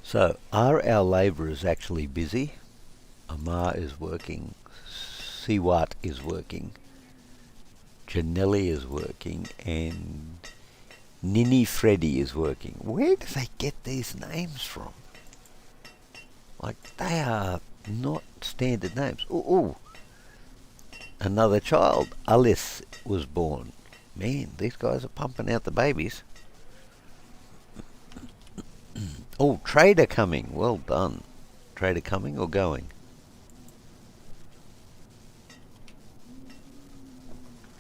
So, are our labourers actually busy? Amar is working. Siwat is working. Janelli is working. And Nini Freddy is working. Where do they get these names from? Like, they are not standard names. Ooh. Another child, Alice, was born. Man, these guys are pumping out the babies. Oh, trader coming. Well done. Trader coming or going?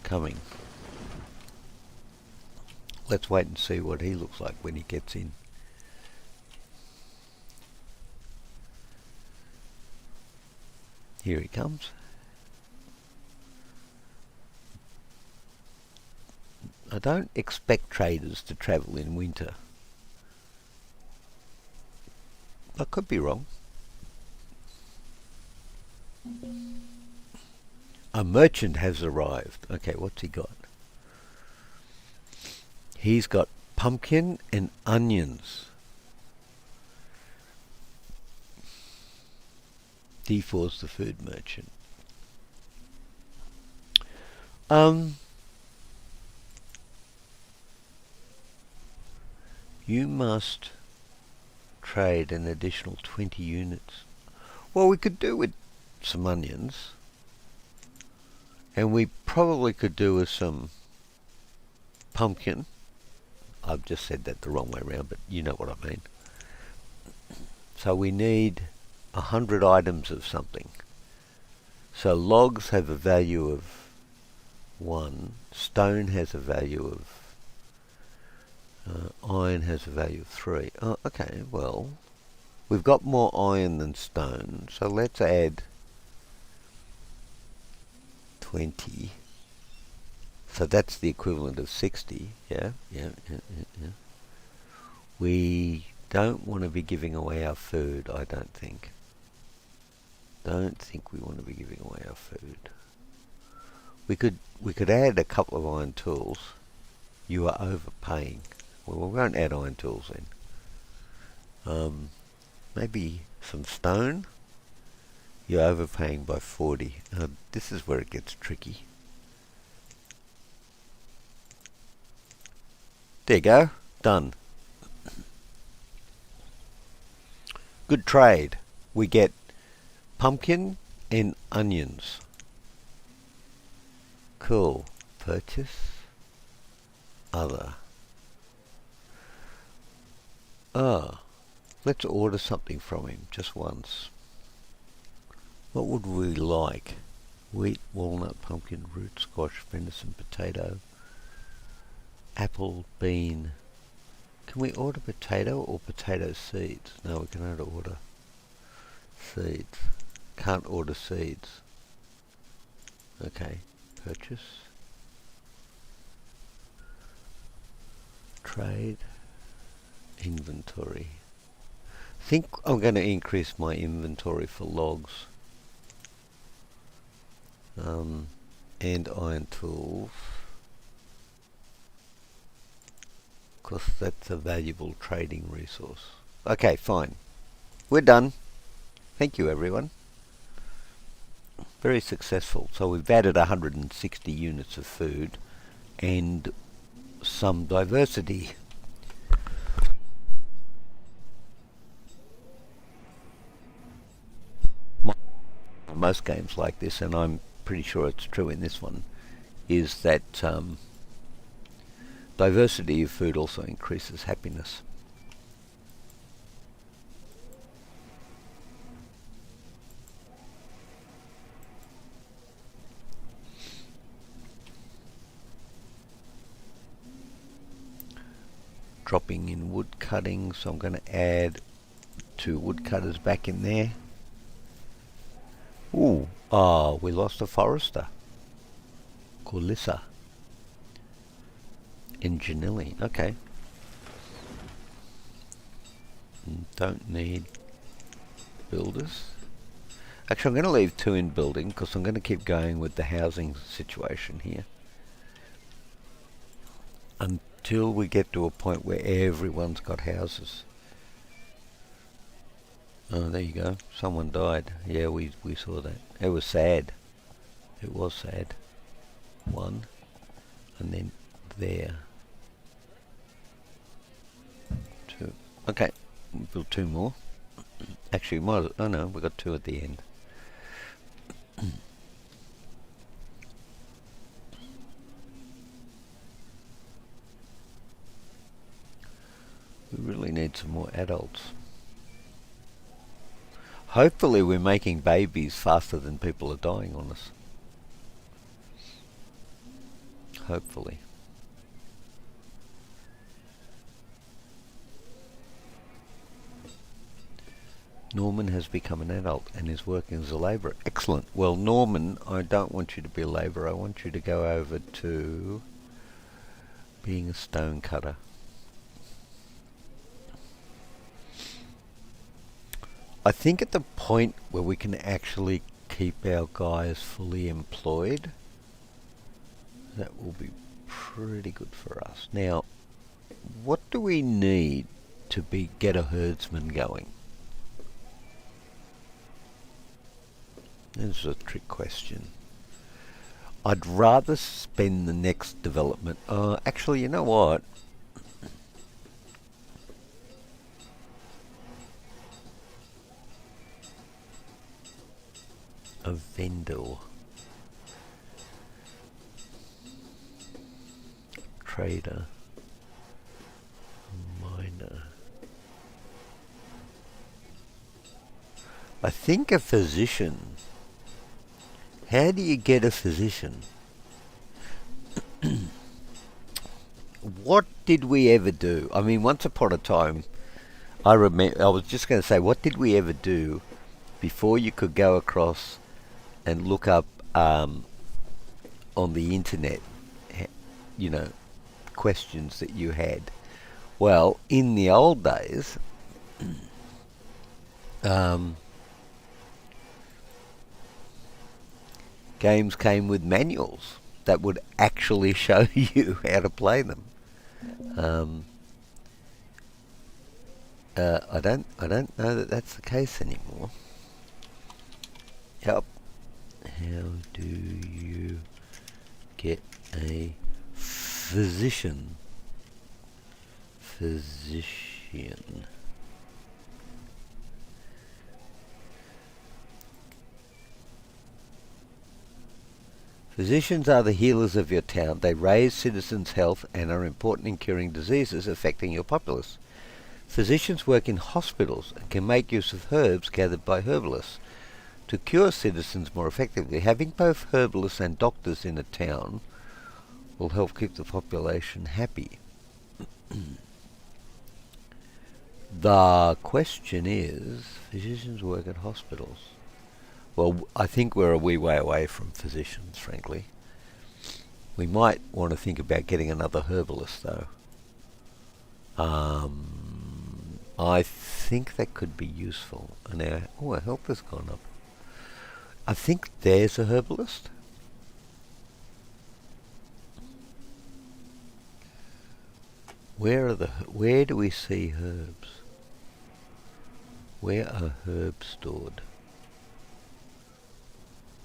Coming. Let's wait and see what he looks like when he gets in. Here he comes. I don't expect traders to travel in winter. I could be wrong. A merchant has arrived. Okay, what's he got? He's got pumpkin and onions. D4's the food merchant. You must trade an additional 20 units. Well, we could do with some onions. And we probably could do with some pumpkin. I've just said that the wrong way around, but you know what I mean. So we need 100 items of something. So logs have a value of 1. Stone has a value of... iron has a value of 3. Oh, okay, well, we've got more iron than stone, so let's add 20. So that's the equivalent of 60. Yeah. We don't want to be giving away our food, I don't think. Don't think we want to be giving away our food. We could add a couple of iron tools. You are overpaying. Well, we won't add iron tools then. Maybe some stone. You're overpaying by 40. This is where it gets tricky. There you go. Done. Good trade. We get pumpkin and onions. Cool. Purchase. Other. Let's order something from him just once. What would we like? Wheat, walnut, pumpkin, root, squash, venison, potato, apple, bean. Can we order potato or potato seeds? No, we can only order seeds. Can't order seeds. Okay, purchase. Trade. Inventory. I think I'm going to increase my inventory for logs. And iron tools. Because that's a valuable trading resource. Okay, fine. We're done. Thank you, everyone. Very successful. So we've added 160 units of food and some diversity. Most games like this, and I'm pretty sure it's true in this one, is that diversity of food also increases happiness. Dropping in wood cutting, so I'm going to add 2 woodcutters back in there. Ooh, we lost a forester. Kulissa. In Janilli, okay. Don't need builders. Actually, I'm going to leave 2 in building because I'm going to keep going with the housing situation here. Until we get to a point where everyone's got houses. Oh, there you go. Someone died. Yeah, we saw that. It was sad. It was sad. One, and then there. Two. Okay, we'll build two more. Actually, oh no, we got two at the end. We really need some more adults. Hopefully we're making babies faster than people are dying on us. Hopefully. Norman has become an adult and is working as a labourer. Excellent. Well, Norman, I don't want you to be a labourer. I want you to go over to being a stone cutter. I think at the point where we can actually keep our guys fully employed, that will be pretty good for us. Now, what do we need to get a herdsman going? This is a trick question. I'd rather spend the next development. Actually, you know what? A vendor. Trader. Miner. I think a physician. How do you get a physician? What did we ever do? I mean, once upon a time, I was just going to say, what did we ever do before you could go across and look up on the internet, you know, questions that you had? Well, in the old days, games came with manuals that would actually show you how to play them. I don't know that that's the case anymore. Yep. How do you get a physician? Physician. Physicians are the healers of your town. They raise citizens' health and are important in curing diseases affecting your populace. Physicians work in hospitals and can make use of herbs gathered by herbalists to cure citizens more effectively. Having both herbalists and doctors in a town will help keep the population happy. The question is, physicians work at hospitals. Well, I think we're a wee way away from physicians, frankly. We might want to think about getting another herbalist, though. I think that could be useful. And our health has gone up. I think there's a herbalist. Where do we see herbs? Where are herbs stored?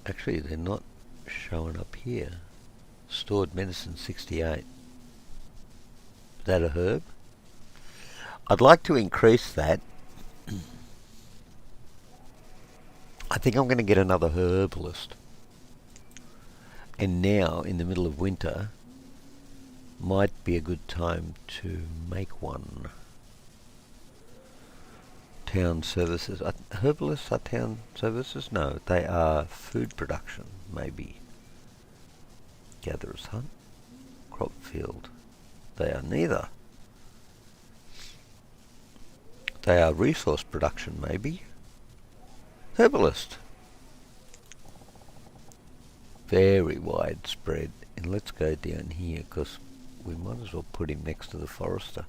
Actually, they're not showing up here. Stored medicine 68. Is that a herb? I'd like to increase that. I think I'm going to get another herbalist. And now, in the middle of winter, might be a good time to make one. Town services. Herbalists are town services? No, they are food production, maybe. Gatherer's hunt. Crop field. They are neither. They are resource production, maybe. Herbalist. Very widespread. And let's go down here, because we might as well put him next to the forester.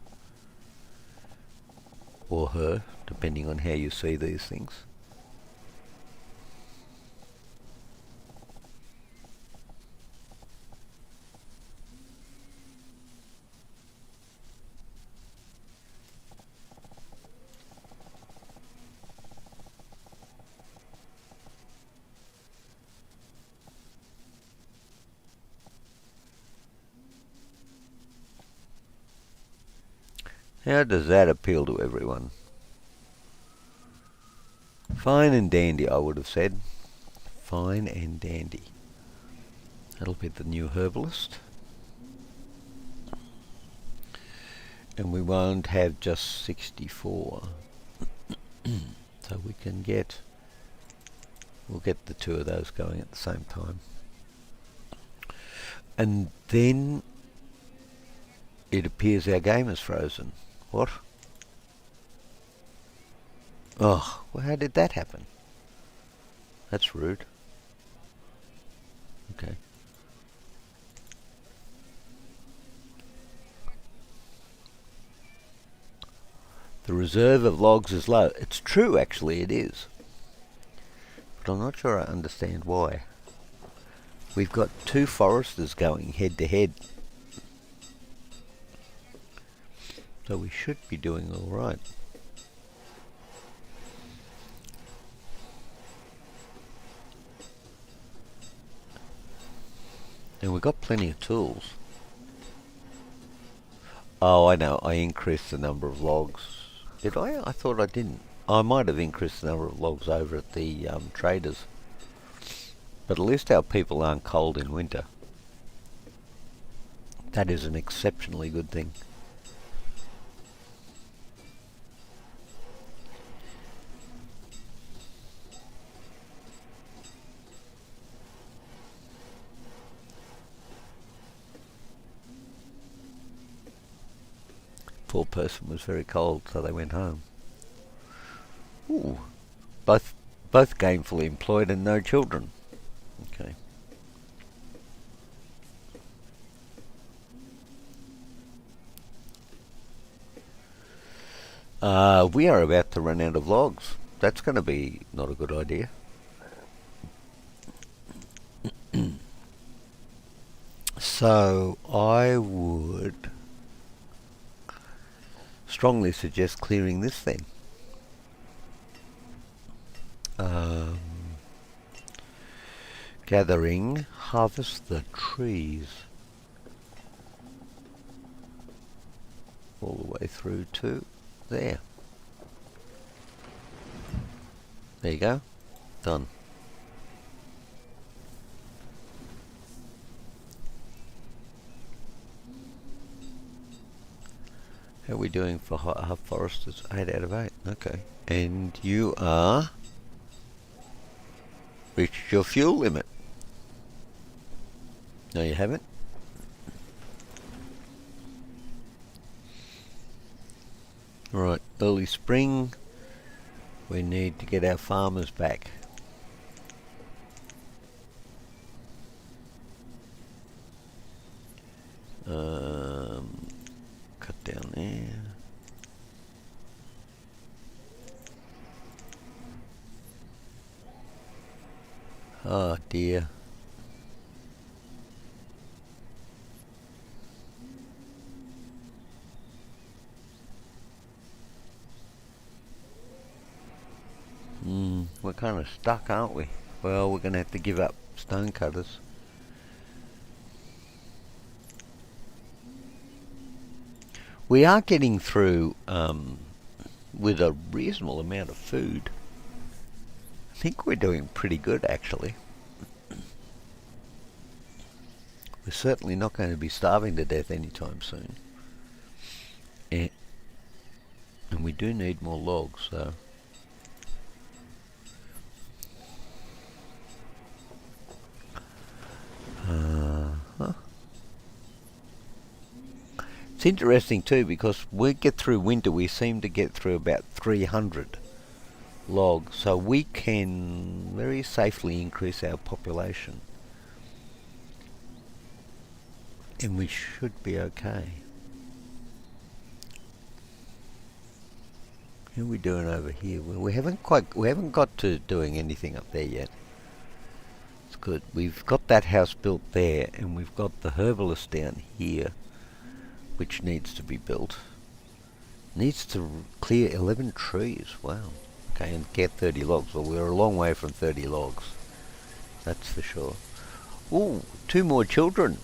Or her, depending on how you see these things. How does that appeal to everyone? Fine and dandy, I would have said. Fine and dandy. That'll be the new herbalist. And we won't have just 64. So we can get... We'll get the two of those going at the same time. And then it appears our game is frozen. What? Oh, well, how did that happen? That's rude. Okay. The reserve of logs is low. It's true, actually, it is. But I'm not sure I understand why. We've got two foresters going head to head. So we should be doing all right. And we've got plenty of tools. Oh, I know. I increased the number of logs. Did I? I thought I didn't. I might have increased the number of logs over at the traders. But at least our people aren't cold in winter. That is an exceptionally good thing. Poor person was very cold, so they went home. Ooh, both gainfully employed and no children. Okay. We are about to run out of logs. That's going to be not a good idea. So I would strongly suggest clearing this then. Gathering, harvest the trees all the way through to there. There you go. Done. How are we doing for foresters? 8 out of 8. Okay. And you are... reached your fuel limit. No, you haven't. Right, early spring. We need to get our farmers back. Cut down there. Oh dear. We're kind of stuck, aren't we? Well, we're going to have to give up stone cutters. We are getting through with a reasonable amount of food. I think we're doing pretty good, actually. We're certainly not going to be starving to death anytime soon. And we do need more logs, so... It's interesting too, because we get through winter, we seem to get through about 300 logs, so we can very safely increase our population. And we should be okay. How are we doing over here? Well, we haven't got to doing anything up there yet. It's good. We've got that house built there, and we've got the herbalist down here, which needs to be built. Needs to clear 11 trees. Wow. Okay, and get 30 logs. Well, we're a long way from 30 logs. That's for sure. Ooh, 2 more children.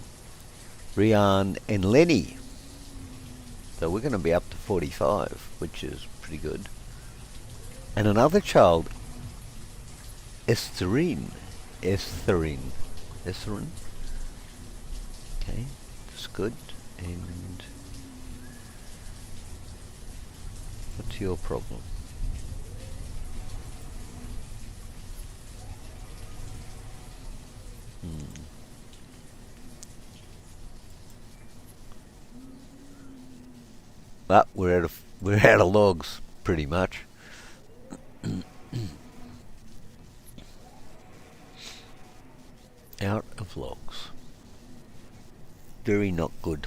Rian and Lenny. So we're going to be up to 45, which is pretty good. And another child, Estherine. Estherine. Estherine. Okay, that's good. And what's your problem? But we're out of logs, pretty much. Out of logs. Very not good.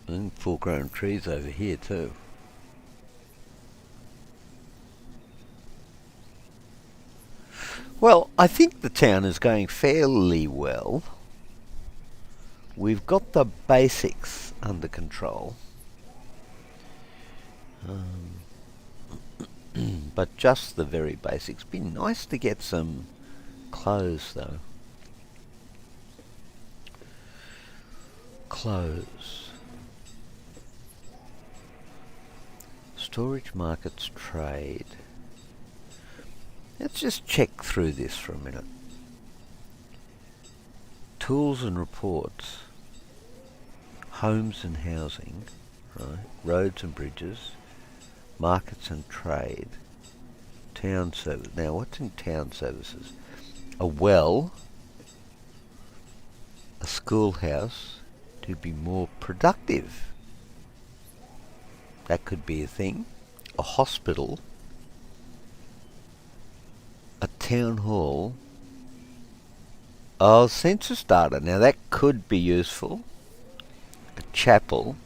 And full-grown trees over here too. Well, I think the town is going fairly well. We've got the basics under control. But just the very basics. Be nice to get some clothes though. Clothes. Storage markets trade. Let's just check through this for a minute. Tools and reports. Homes and housing. Right. Roads and bridges. Markets and trade. Town service. Now, what's in town services? A well. A schoolhouse. To be more productive. That could be a thing. A hospital. A town hall. Oh, census data. Now that could be useful. A chapel.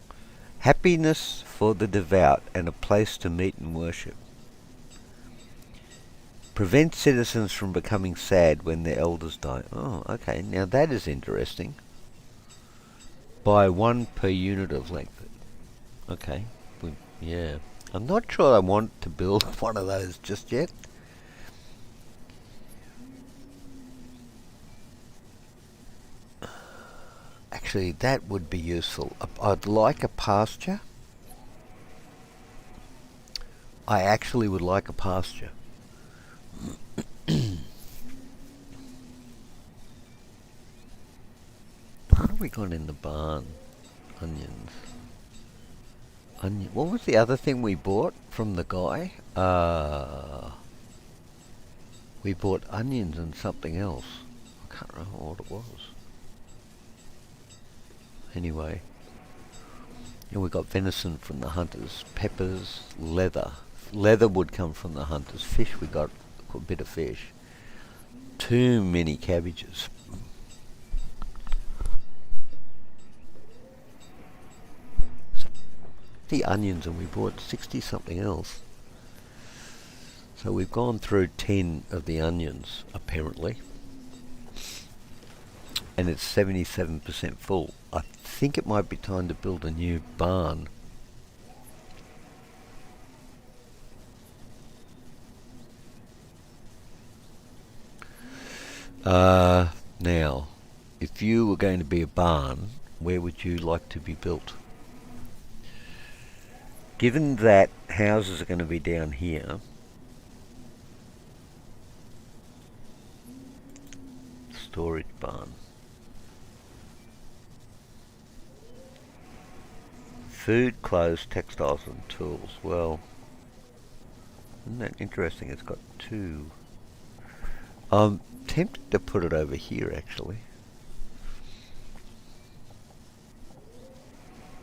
Happiness for the devout and a place to meet and worship. Prevent citizens from becoming sad when their elders die. Oh, okay. Now that is interesting. By 1 per unit of length. Okay. Yeah. I'm not sure I want to build one of those just yet. Actually, that would be useful. I'd like a pasture. I actually would like a pasture. What have we got in the barn? Onions. What was the other thing we bought from the guy? We bought onions and something else. I can't remember what it was. Anyway. And we got venison from the hunters. Peppers, leather. Leather would come from the hunters. Fish, we got a bit of fish. Too many cabbages. The onions, and we bought 60 something else. So we've gone through 10 of the onions, apparently. And it's 77% full. I think it might be time to build a new barn. Now, if you were going to be a barn, where would you like to be built? Given that houses are going to be down here, storage barn. Food, clothes, textiles and tools. Well, isn't that interesting? It's got two. I'm tempted to put it over here actually.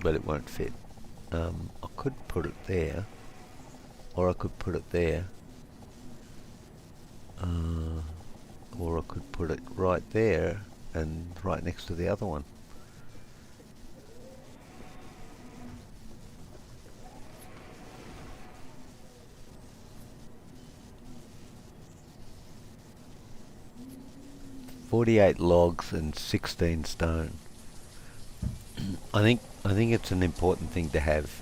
But it won't fit. I could put it there. Or I could put it there. Or I could put it right there and right next to the other one. "48 logs and 16 stone." I think it's an important thing to have.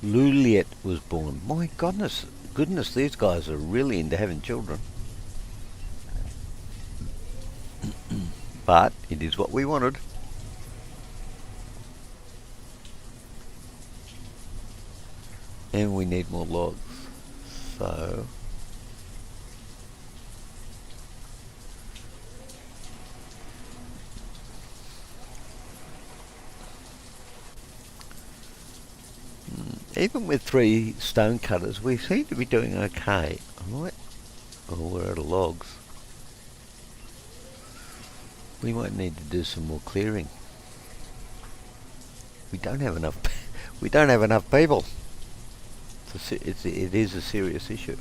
Luliet was born. My goodness, these guys are really into having children. But it is what we wanted. And we need more logs. So even with 3 stone cutters, we seem to be doing okay. Alright. Oh, we're out of logs. We might need to do some more clearing. We don't have enough. We don't have enough people. It is a serious issue.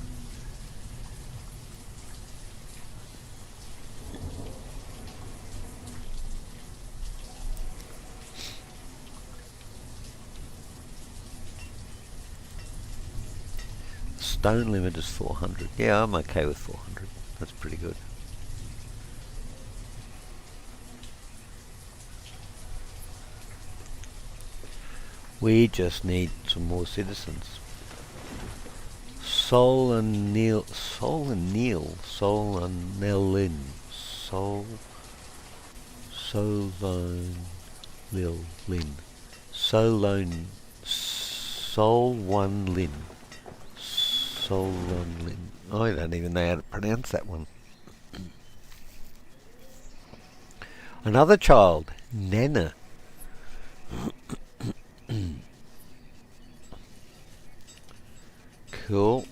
Stone limit is 400. Yeah, I'm okay with 400. That's pretty good. We just need some more citizens. Solanelin. I don't even know how to pronounce that one. Another child, Nana. Cool.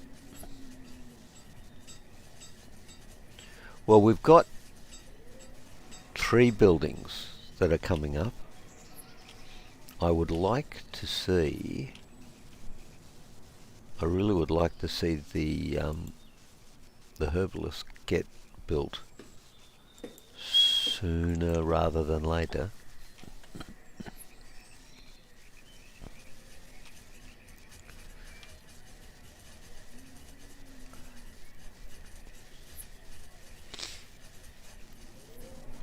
Well, we've got 3 buildings that are coming up. I would like to see... I really would like to see the herbalist get built sooner rather than later.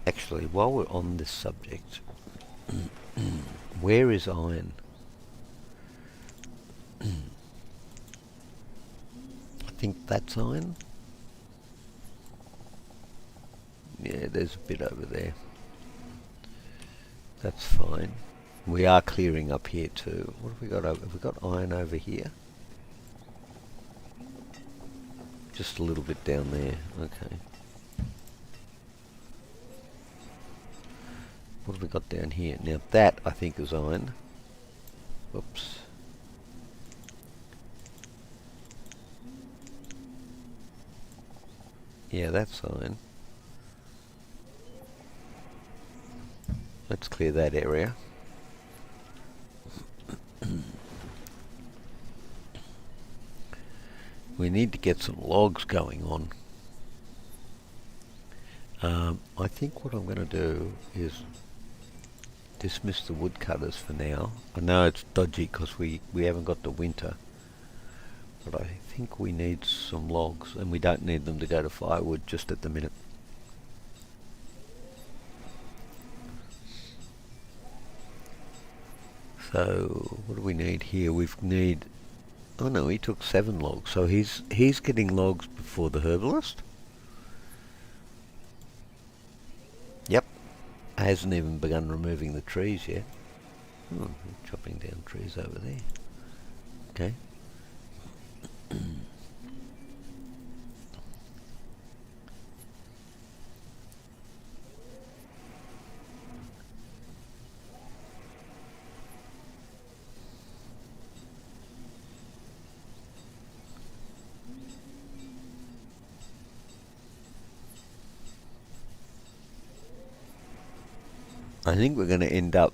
Actually, while we're on this subject, where is iron? I think that's iron. Yeah, there's a bit over there. That's fine. We are clearing up here too. What have we got over? Have we got iron over here? Just a little bit down there. Okay. What have we got down here? Now that, I think, is iron. Whoops. Yeah, that's iron. Let's clear that area. We need to get some logs going on. I think what I'm going to do is dismiss the woodcutters for now. I know it's dodgy because we haven't got the winter, but I think we need some logs, and we don't need them to go to firewood just at the minute. So what do we need here? Oh no, he took 7 logs, so he's getting logs before the herbalist. Yep, hasn't even begun removing the trees yet. Oh, chopping down trees over there. Okay. I think we're going to end up...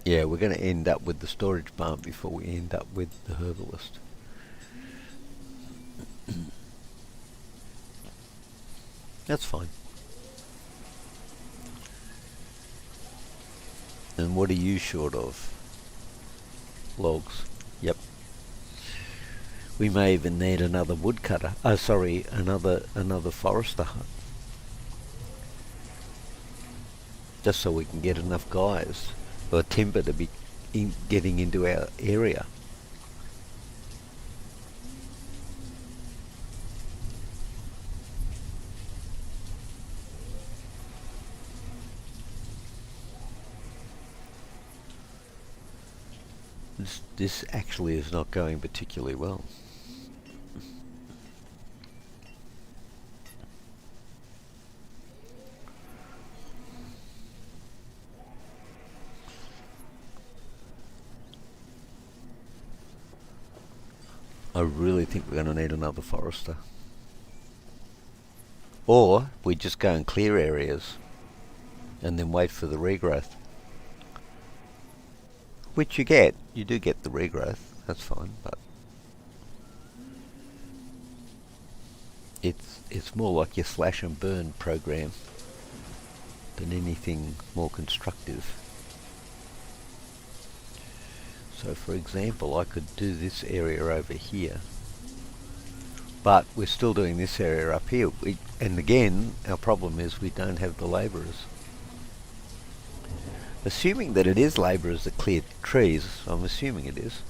Yeah, we're going to end up with the storage barn before we end up with the herbalist. That's fine. And what are you short of? Logs. Yep. We may even need another woodcutter. Oh, sorry, another forester hut. Just so we can get enough guys or timber to be getting into our area. This actually is not going particularly well. I really think we're going to need another forester. Or we just go and clear areas and then wait for the regrowth. Which you get. You do get the regrowth. That's fine, but it's more like your slash and burn program than anything more constructive. So for example, I could do this area over here, but we're still doing this area up here. And again, our problem is we don't have the labourers. Assuming that it is labourers that clear trees, I'm assuming it is.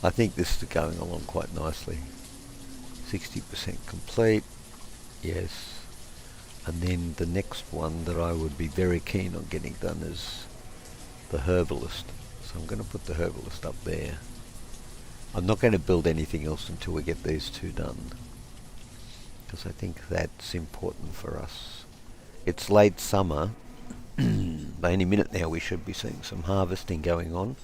I think this is going along quite nicely. 60% complete, yes. And then the next one that I would be very keen on getting done is the herbalist. So I'm going to put the herbalist up there. I'm not going to build anything else until we get these two done, because I think that's important for us. It's late summer. By any minute now we should be seeing some harvesting going on.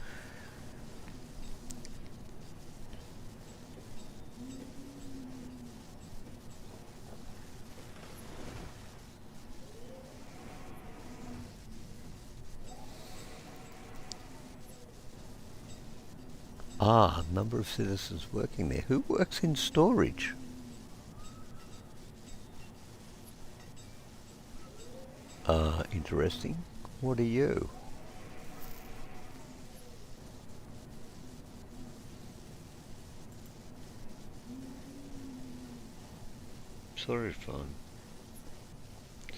Number of citizens working there. Who works in storage? Interesting. What are you? Storage farm.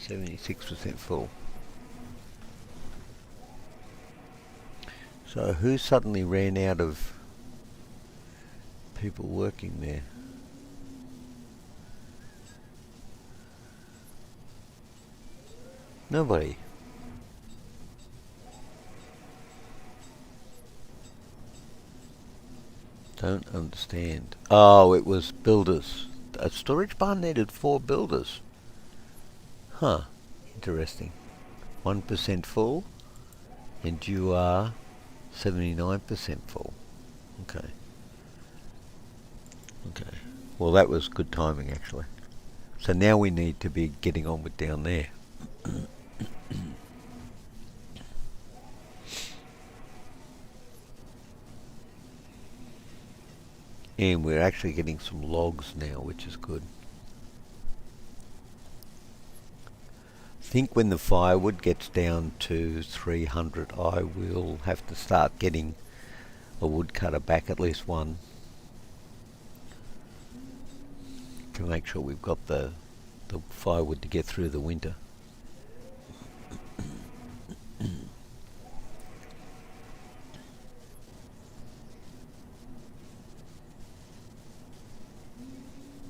76% full. So who suddenly ran out of people working there? Nobody. Don't understand. Oh, it was builders. A storage barn needed 4 builders. Huh. Interesting. 1% full, and you are 79% full. Okay. Okay. Well, that was good timing, actually. So now we need to be getting on with down there. And we're actually getting some logs now, which is good. I think when the firewood gets down to 300, I will have to start getting a woodcutter back, at least one, to make sure we've got the firewood to get through the winter.